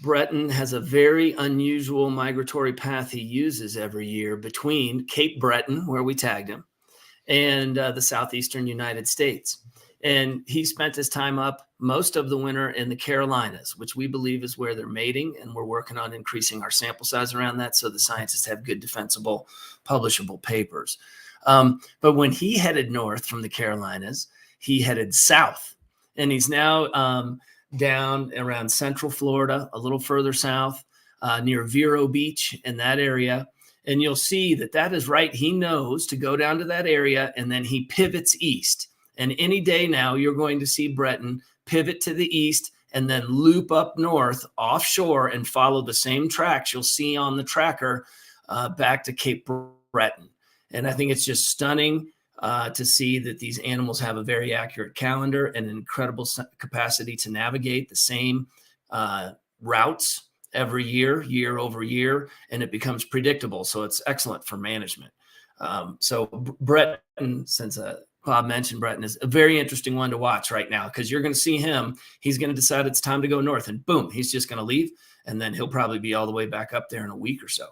Breton has a very unusual migratory path he uses every year between Cape Breton, where we tagged him, and the southeastern United States. And he spent his time up most of the winter in the Carolinas, which we believe is where they're mating. And we're working on increasing our sample size around that so the scientists have good, defensible, publishable papers. But when he headed north from the Carolinas, he headed south. And he's now down around central Florida, a little further south, near Vero Beach in that area. And you'll see that is right. He knows to go down to that area, and then he pivots east. And any day now, you're going to see Breton pivot to the east and then loop up north offshore and follow the same tracks you'll see on the tracker back to Cape Breton. And I think it's just stunning to see that these animals have a very accurate calendar and an incredible capacity to navigate the same routes every year over year, and it becomes predictable. So it's excellent for management. So Breton, since Bob mentioned Breton, is a very interesting one to watch right now, because you're going to see him. He's going to decide it's time to go north, and boom, he's just going to leave, and then he'll probably be all the way back up there in a week or so.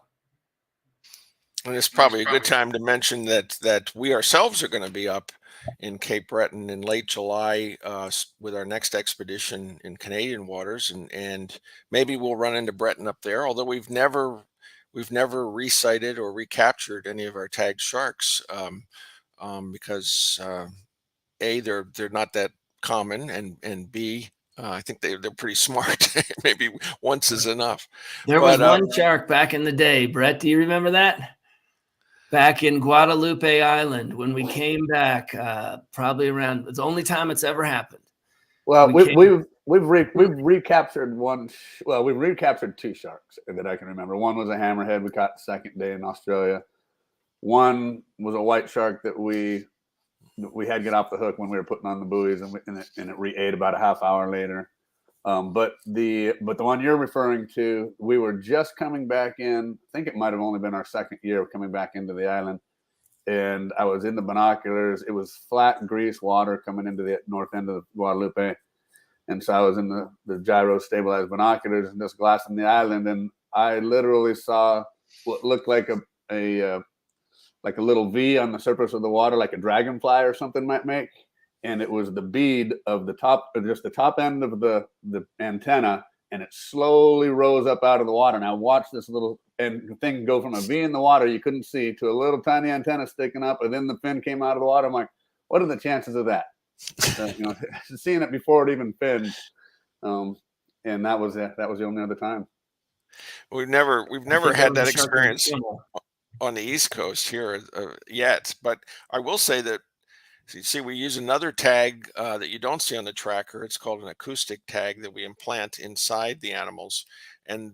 And it's probably a good time to mention that we ourselves are going to be up in Cape Breton in late July with our next expedition in Canadian waters, and maybe we'll run into Breton up there. Although we've never resighted or recaptured any of our tagged sharks, because A, they're not that common, and B, I think they're pretty smart. Maybe once is enough. There was one shark back in the day, Brett. Do you remember that? back in Guadalupe Island when we came back, probably around, it's the only time it's ever happened. Well, we've recaptured one. Well, we've recaptured 2 sharks that I can remember. One was a hammerhead we caught the second day in Australia. One was a white shark that we had get off the hook when we were putting on the buoys, and it re-ate about a half hour later. But the one you're referring to, we were just coming back in. I think it might have only been our second year of coming back into the island. And I was in the binoculars. It was flat grease water coming into the north end of Guadalupe. And so I was in the gyro stabilized binoculars and just glassing the island. And I literally saw what looked like a little V on the surface of the water, like a dragonfly or something might make. And it was the bead of the top, just the top end of the antenna. And it slowly rose up out of the water. And I watched this little thing go from a V in the water you couldn't see to a little tiny antenna sticking up, and then the fin came out of the water. I'm like, what are the chances of that? Seeing it before it even finned, and that was the only other time. We've never had that experience on the East Coast here yet, but I will say that. See, we use another tag that you don't see on the tracker. It's called an acoustic tag that we implant inside the animals, and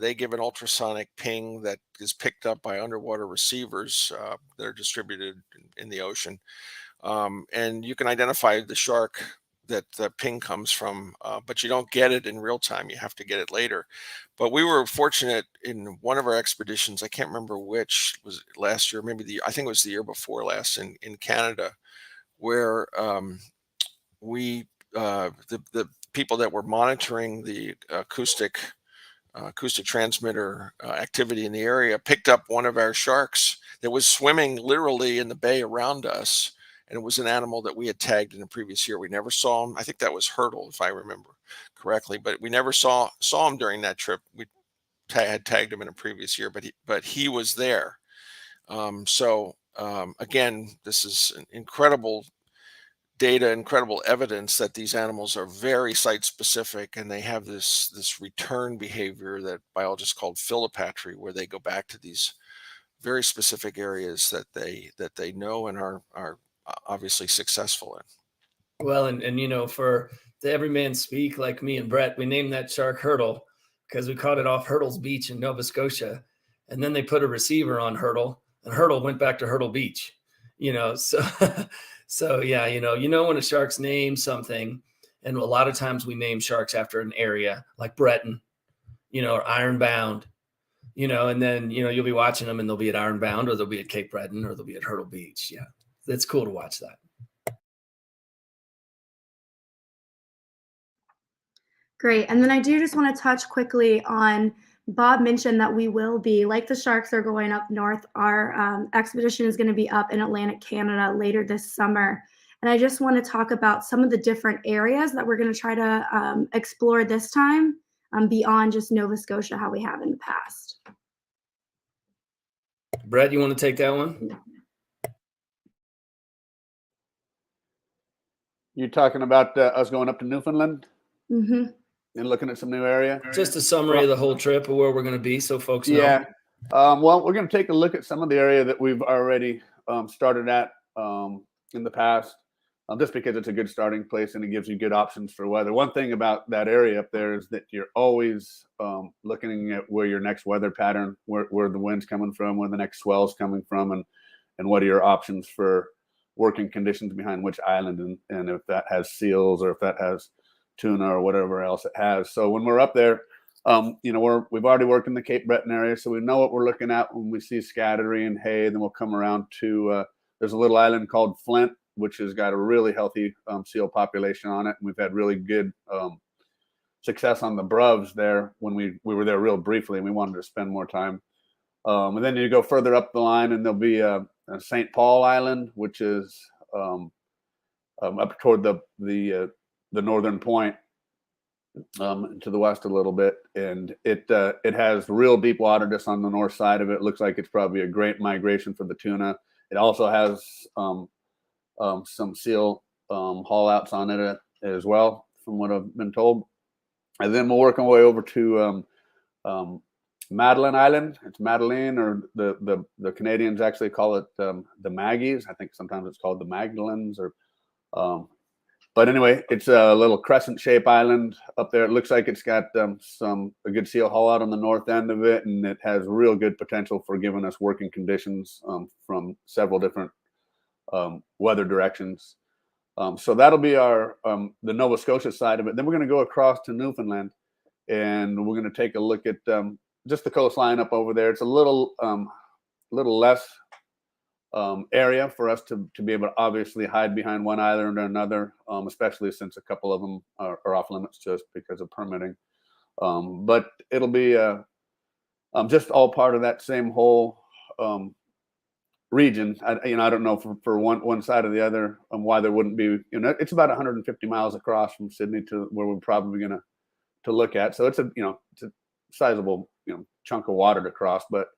they give an ultrasonic ping that is picked up by underwater receivers that are distributed in the ocean. And you can identify the shark that the ping comes from, but you don't get it in real time. You have to get it later. But we were fortunate in one of our expeditions. I can't remember which was last year, maybe I think it was the year before last in Canada, where the people that were monitoring the acoustic transmitter activity in the area picked up one of our sharks that was swimming literally in the bay around us, and it was an animal that we had tagged in the previous year. We never saw him. I think that was Hurdle, if I remember correctly, but we never saw him during that trip. We had tagged him in a previous year, but he was there. Again, this is an incredible data, incredible evidence that these animals are very site specific, and they have this return behavior that biologists call philopatry, where they go back to these very specific areas that they know and are obviously successful in. Well, and for the everyman speak, like me and Brett, we named that shark Hurdle because we caught it off Hurdle's Beach in Nova Scotia, and then they put a receiver on Hurdle, and Hurdle went back to Hurdle Beach. So yeah, when a shark's named something, and a lot of times we name sharks after an area like Breton, or Ironbound, and then you'll be watching them and they'll be at Ironbound, or they'll be at Cape Breton, or they'll be at Hurdle Beach. Yeah, that's cool to watch that. Great. And then I do just want to touch quickly on, Bob mentioned that we will be, like the sharks are going up north, our expedition is going to be up in Atlantic Canada later this summer. And I just want to talk about some of the different areas that we're going to try to explore this time, beyond just Nova Scotia, how we have in the past. Brett, you want to take that one? You're talking about us going up to Newfoundland? Mm-hmm. And looking at some new area? Just a summary of the whole trip of where we're going to be, so folks know. Yeah. Well, we're going to take a look at some of the area that we've already started at in the past, just because it's a good starting place and it gives you good options for weather. One thing about that area up there is that you're always looking at where your next weather pattern, where the wind's coming from, where the next swell's coming from, and what are your options for working conditions behind which island, and if that has seals or if that has tuna or whatever else it has. So when we're up there, we've already worked in the Cape Breton area, so we know what we're looking at when we see scattery and hay. Then we'll come around to there's a little island called Flint, which has got a really healthy seal population on it, and we've had really good success on the bruvs there when we were there real briefly, and we wanted to spend more time. And then you go further up the line, and there'll be a St. Paul Island, which is up toward the northern point, to the west a little bit, and it has real deep water just on the north side of it. It looks like it's probably a great migration for the tuna. It also has some seal haul outs on it as well, from what I've been told. And then we'll work our way over to Madeline Island. It's Madeline, or the Canadians actually call it the Maggies. I think sometimes it's called the Magdalens, or but anyway, it's a little crescent-shaped island up there. It looks like it's got a good seal hull out on the north end of it, and it has real good potential for giving us working conditions from several different weather directions. So that'll be our the Nova Scotia side of it. Then we're going to go across to Newfoundland, and we're going to take a look at just the coastline up over there. It's a little less area for us to be able to obviously hide behind one island or another, especially since a couple of them are off limits to us because of permitting. But it'll be just all part of that same whole region. I don't know for one side or the other why there wouldn't be. It's about 150 miles across from Sydney to where we're probably going to look at. So it's a sizable chunk of water to cross, but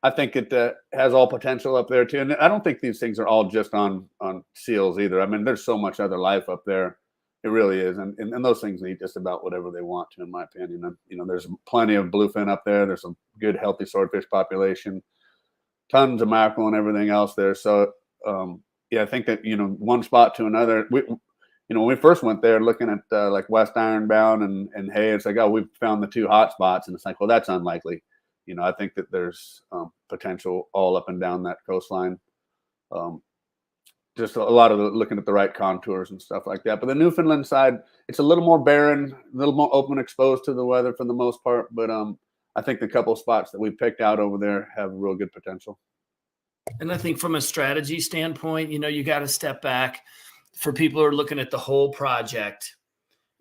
I think it has all potential up there too. And I don't think these things are all just on seals either. I mean, there's so much other life up there. It really is. And those things eat just about whatever they want to, in my opinion. And, there's plenty of bluefin up there. There's a good, healthy swordfish population, tons of mackerel and everything else there. So, I think that, one spot to another, when we first went there looking at like West Ironbound and Hay, it's like, oh, we've found the two hot spots. And it's like, well, that's unlikely. I think that there's potential all up and down that coastline. Just a lot of looking at the right contours and stuff like that. But the Newfoundland side, it's a little more barren, a little more open, exposed to the weather for the most part. But I think the couple of spots that we picked out over there have real good potential. And I think from a strategy standpoint, you got to step back. For people who are looking at the whole project,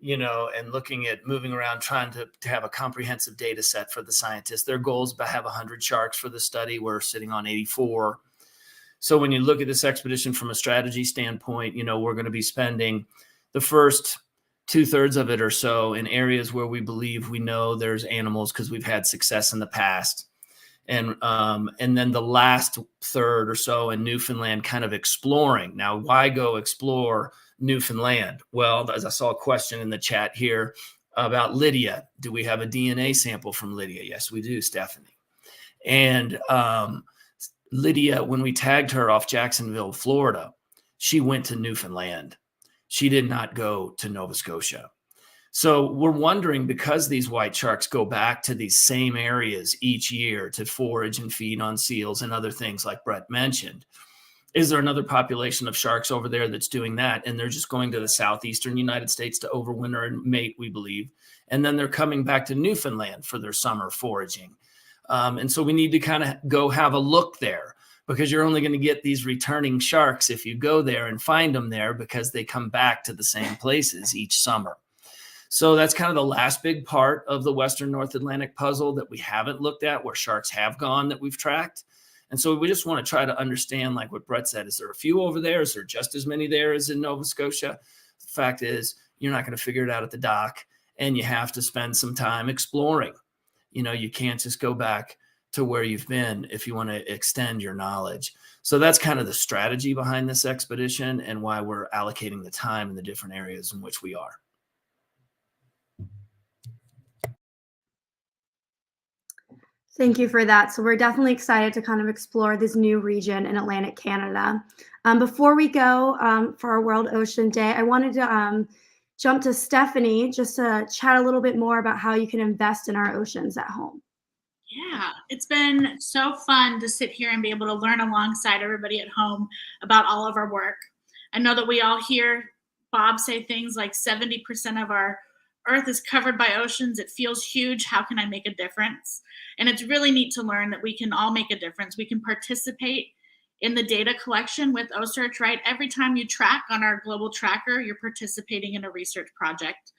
and looking at moving around, trying to have a comprehensive data set for the scientists. Their goal is to have 100 sharks for the study. We're sitting on 84. So when you look at this expedition from a strategy standpoint, we're going to be spending the first 2/3 of it or so in areas where we believe we know there's animals because we've had success in the past. And then the last third or so in Newfoundland, kind of exploring. Now, why go explore Newfoundland? Well, as I saw a question in the chat here about Lydia. Do we have a DNA sample from Lydia? Yes, we do, Stephanie. And Lydia, when we tagged her off Jacksonville, Florida, she went to Newfoundland. She did not go to Nova Scotia. So we're wondering, because these white sharks go back to these same areas each year to forage and feed on seals and other things like Brett mentioned, is there another population of sharks over there that's doing that? And they're just going to the southeastern United States to overwinter and mate, we believe. And then they're coming back to Newfoundland for their summer foraging. And so we need to kind of go have a look there, because you're only going to get these returning sharks if you go there and find them there, because they come back to the same places each summer. So that's kind of the last big part of the Western North Atlantic puzzle that we haven't looked at, where sharks have gone that we've tracked. And so we just want to try to understand, like what Brett said, is there a few over there? Is there just as many there as in Nova Scotia? The fact is, you're not going to figure it out at the dock, and you have to spend some time exploring. You can't just go back to where you've been if you want to extend your knowledge. So that's kind of the strategy behind this expedition and why we're allocating the time in the different areas in which we are. Thank you for that. So we're definitely excited to kind of explore this new region in Atlantic Canada. Before we go for our World Ocean Day, I wanted to jump to Stephanie just to chat a little bit more about how you can invest in our oceans at home. Yeah, it's been so fun to sit here and be able to learn alongside everybody at home about all of our work. I know that we all hear Bob say things like 70% of our Earth is covered by oceans. It feels huge. How can I make a difference? And it's really neat to learn that we can all make a difference. We can participate in the data collection with OSearch, right? Every time you track on our global tracker, you're participating in a research project.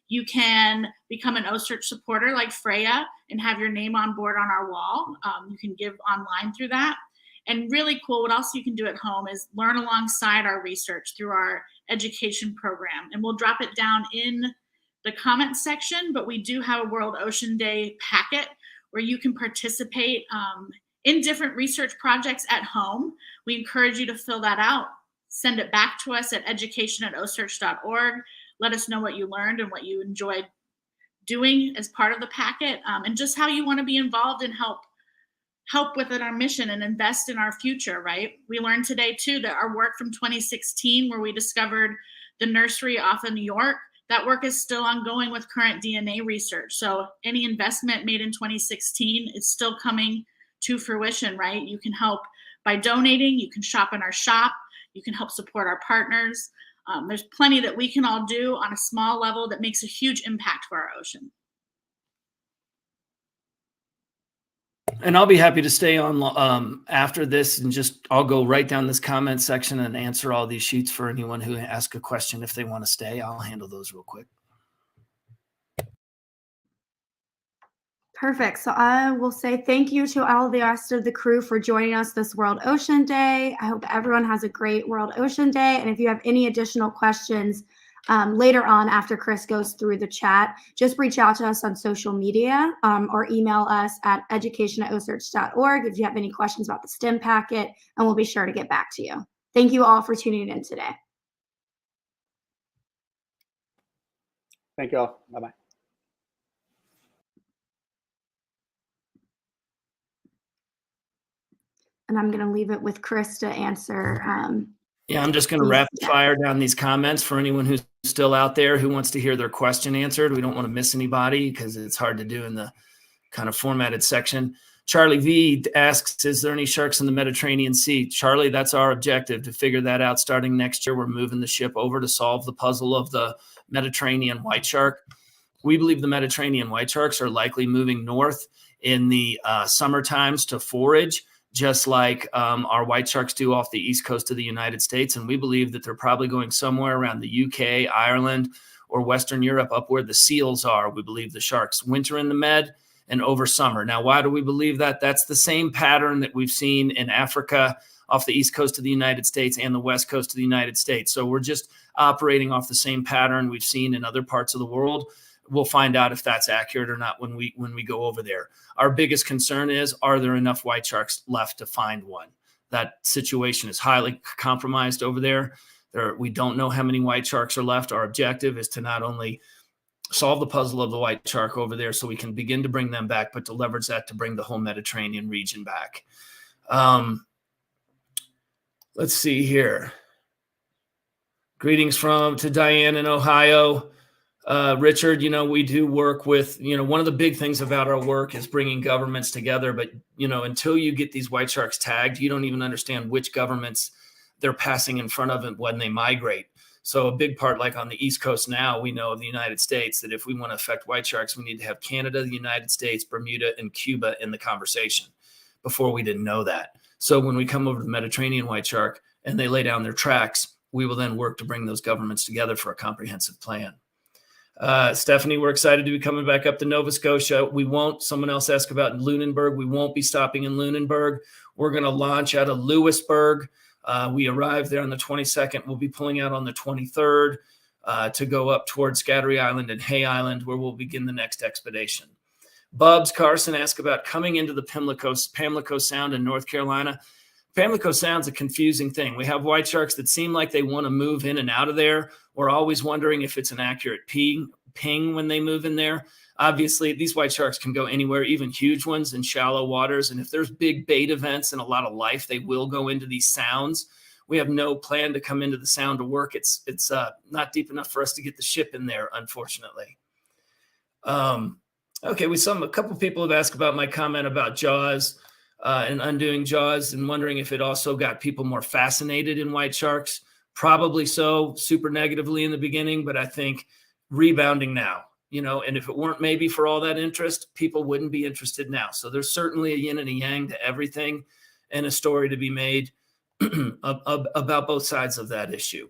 You can become an OSearch supporter like Freya and have your name on board on our wall. You can give online through that. And really cool, what else you can do at home is learn alongside our research through our education program. And we'll drop it down in the comments section, but we do have a World Ocean Day packet where you can participate in different research projects at home. We encourage you to fill that out, send it back to us at education@osearch.org. Let us know what you learned and what you enjoyed doing as part of the packet, and just how you want to be involved and help within our mission and invest in our future, right? We learned today too that our work from 2016, where we discovered the nursery off of New York, that work is still ongoing with current DNA research. So any investment made in 2016 is still coming to fruition, right? You can help by donating, you can shop in our shop, you can help support our partners. There's plenty that we can all do on a small level that makes a huge impact for our ocean. And I'll be happy to stay on after this, and I'll go right down this comment section and answer all these sheets for anyone who asks a question. If they want to stay, I'll handle those real quick. Perfect. So I will say thank you to all the rest of the crew for joining us this World Ocean Day. I hope everyone has a great World Ocean Day. And if you have any additional questions later on after Chris goes through the chat, just reach out to us on social media or email us at education@osearch.org if you have any questions about the STEM packet, and we'll be sure to get back to you. Thank you all for tuning in today. Thank you all. Bye-bye. And I'm going to leave it with Chris to answer. Yeah, I'm just going to rapid fire down these comments for anyone who's still out there who wants to hear their question answered. We don't want to miss anybody because it's hard to do in the kind of formatted section. Charlie V asks, is there any sharks in the Mediterranean Sea? Charlie, that's our objective, to figure that out starting next year. We're moving the ship over to solve the puzzle of the Mediterranean white shark. We believe the Mediterranean white sharks are likely moving north in the summer times to forage, just like our white sharks do off the east coast of the United States. And we believe that they're probably going somewhere around the UK, Ireland, or Western Europe, up where the seals are. We believe the sharks winter in the Med and over summer. Now, why do we believe that? That's the same pattern that we've seen in Africa, off the east coast of the United States, and the west coast of the United States. So we're just operating off the same pattern we've seen in other parts of the world. We'll find out if that's accurate or not when we go over there. Our biggest concern is, are there enough white sharks left to find one? That situation is highly compromised over there. We don't know how many white sharks are left. Our objective is to not only solve the puzzle of the white shark over there so we can begin to bring them back, but to leverage that to bring the whole Mediterranean region back. Let's see here. Greetings to Diane in Ohio. Richard, we do work with, one of the big things about our work is bringing governments together. But, until you get these white sharks tagged, you don't even understand which governments they're passing in front of when they migrate. So a big part, like on the East Coast now, we know of the United States, that if we want to affect white sharks, we need to have Canada, the United States, Bermuda, and Cuba in the conversation. Before, we didn't know that. So when we come over to the Mediterranean white shark and they lay down their tracks, we will then work to bring those governments together for a comprehensive plan. Stephanie, we're excited to be coming back up to Nova Scotia. Someone else asked about Lunenburg. We won't be stopping in Lunenburg. We're going to launch out of Lewisburg. We arrive there on the 22nd. We'll be pulling out on the 23rd to go up towards Scattery Island and Hay Island, where we'll begin the next expedition. Bubs Carson asked about coming into the Pamlico Sound in North Carolina. Pamlico Sound's a confusing thing. We have white sharks that seem like they want to move in and out of there. We're always wondering if it's an accurate ping when they move in there. Obviously, these white sharks can go anywhere, even huge ones in shallow waters. And if there's big bait events and a lot of life, they will go into these sounds. We have no plan to come into the sound to work. It's not deep enough for us to get the ship in there, unfortunately. Okay, a couple people have asked about my comment about Jaws and undoing Jaws, and wondering if it also got people more fascinated in white sharks. Probably so, super negatively in the beginning, but I think rebounding now, and if it weren't maybe for all that interest, people wouldn't be interested now. So there's certainly a yin and a yang to everything, and a story to be made about both sides of that issue.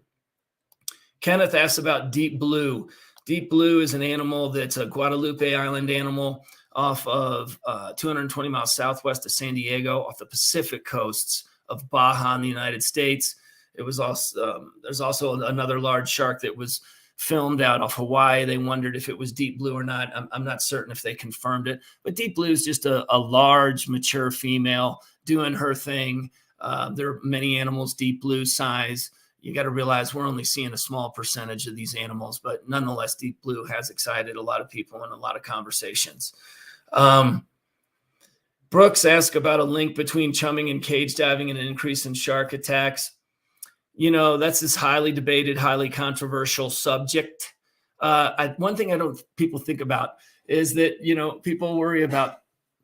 Kenneth asks about deep blue. Deep blue is an animal that's a Guadalupe Island animal off of 220 miles southwest of San Diego, off the Pacific coasts of Baja in the United States. It was also there's also another large shark that was filmed out off Hawaii. They wondered if it was deep blue or not. I'm not certain if they confirmed it, but deep blue is just a large, mature female doing her thing. There are many animals deep blue size. you got to realize we're only seeing a small percentage of these animals, but nonetheless, deep blue has excited a lot of people and a lot of conversations. Brooks asked about a link between chumming and cage diving and an increase in shark attacks. That's this highly debated, highly controversial subject. One thing people think about is that, people worry about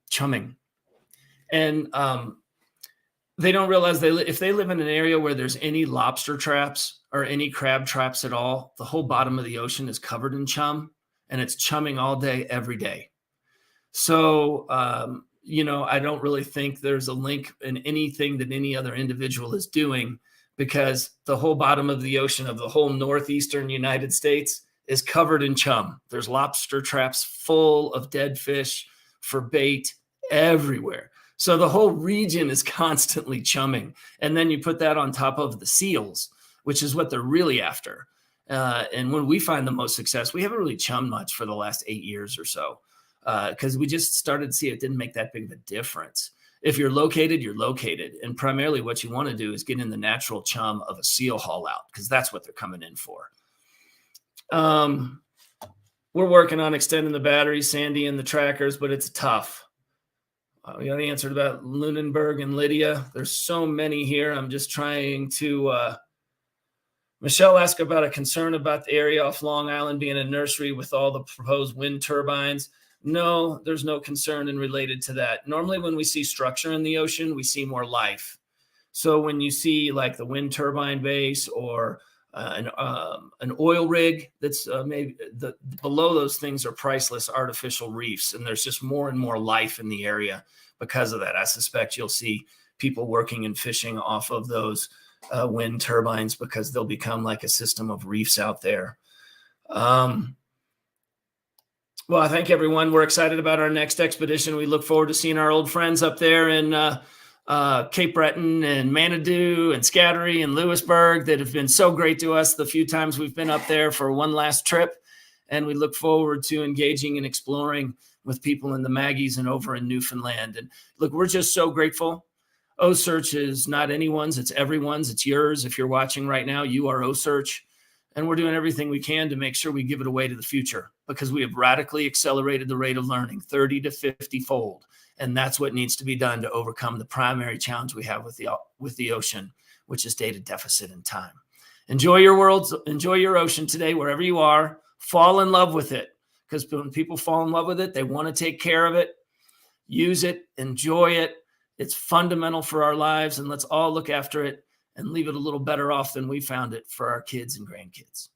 chumming, and they don't realize if they live in an area where there's any lobster traps or any crab traps at all, the whole bottom of the ocean is covered in chum, and it's chumming all day, every day. So, I don't really think there's a link in anything that any other individual is doing, because the whole bottom of the ocean of the whole northeastern United States is covered in chum. There's lobster traps full of dead fish for bait everywhere. So the whole region is constantly chumming. And then you put that on top of the seals, which is what they're really after. And when we find the most success, we haven't really chummed much for the last 8 years or so, because we just started to see it didn't make that big of a difference. If you're located, you're located. And primarily what you want to do is get in the natural chum of a seal haul out, because that's what they're coming in for. We're working on extending the batteries, Sandy, and the trackers, but it's tough. We already answered about Lunenburg and Lydia. There's so many here. I'm just trying to... Michelle asked about a concern about the area off Long Island being a nursery with all the proposed wind turbines. No, there's no concern in related to that. Normally when we see structure in the ocean, we see more life. So when you see like the wind turbine base or an oil rig, that's maybe below those things are priceless artificial reefs. And there's just more and more life in the area because of that. I suspect you'll see people working and fishing off of those wind turbines, because they'll become like a system of reefs out there. Well, I thank everyone. We're excited about our next expedition. We look forward to seeing our old friends up there in Cape Breton and Manitou and Scattery and Lewisburg that have been so great to us the few times we've been up there for one last trip. And we look forward to engaging and exploring with people in the Maggies and over in Newfoundland. And look, we're just so grateful. O-Search is not anyone's, it's everyone's, it's yours. If you're watching right now, you are O-Search. And we're doing everything we can to make sure we give it away to the future, because we have radically accelerated the rate of learning 30 to 50 fold. And that's what needs to be done to overcome the primary challenge we have with the ocean, which is data deficit and time. Enjoy your worlds, enjoy your ocean today, wherever you are. Fall in love with it, because when people fall in love with it, they want to take care of it, use it, enjoy it. It's fundamental for our lives, and let's all look after it and leave it a little better off than we found it for our kids and grandkids.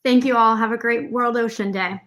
Thank you all. Have a great World Ocean Day.